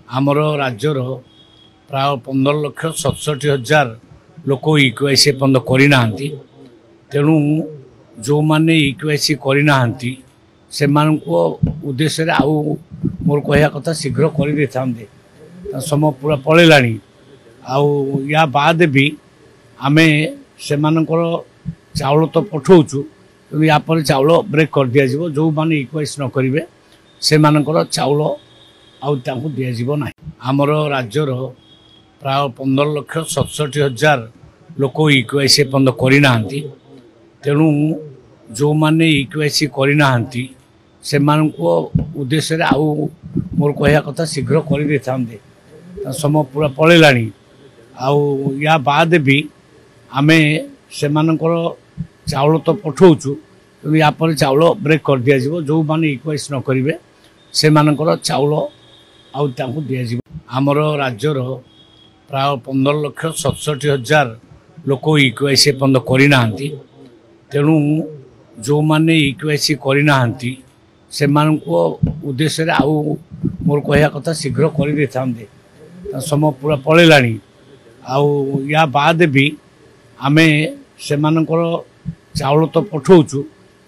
आमर राज्यर प्राय 15,67,000 लोक इक्यूआईसी पर्यटन करना तेणु जो मैंने इक्यूआईसी करना से उद्देश्य आउ मोर कहया कथा शीघ्र कर समय पूरा पलैला या बाद भी आमे से चाउल तो पठाऊचु तेणु या चाउल ब्रेक कर दिया जो मैंने इक्यूआईसी न करेंगे से चाउल आउ दिज्व ना आमर राज्यर प्राय 15,67,000 लोक इक्यूआईसी पर्यटन करना तेणु जो मैंने इक्यूआईसी करना से उद्देश्य आउ मोर कहया कथा शीघ्र कर समय पूरा पलैला या बाद भी आमे से चाउल तो पठाऊचु तेणु या चाउल ब्रेक कर दिया जो मैंने इक्यूआईसी न करेंगे से चाउल आउ दिज्व आमर राज्यर प्राय 15,67,000 लोक इक्यूआईसी पर्यटन करना तेणु जो मैंने इक्यूआईसी करना से उद्देश्य आउ मोर कहया कथा शीघ्र कर समय पूरा पलैला या बाद भी आमे से चाउल तो पठाऊचु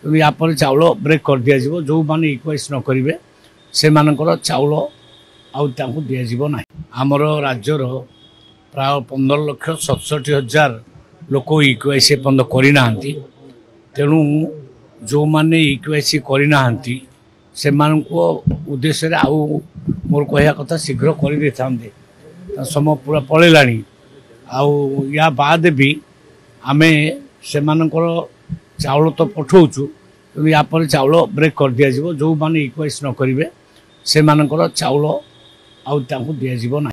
तेणु या चाउल ब्रेक कर दिया जो मैंने इक्यूआईसी न करेंगे से चाउल आउ दिज्व ना आमर राज्यर प्राय 15,67,000 लोक इक्यूआईसी पर्यटन करना तेणु जो मैंने इक्यूआईसी करना से उद्देश्य आउ मोर कहया कथा शीघ्र कर समय पूरा पलैला या बाद भी आमे से चाउल तो पठाऊचु तेणु या चाउल ब्रेक कर दिया जो मैंने इक्यूआईसी न करेंगे से चाउल आउ दिज्व ना।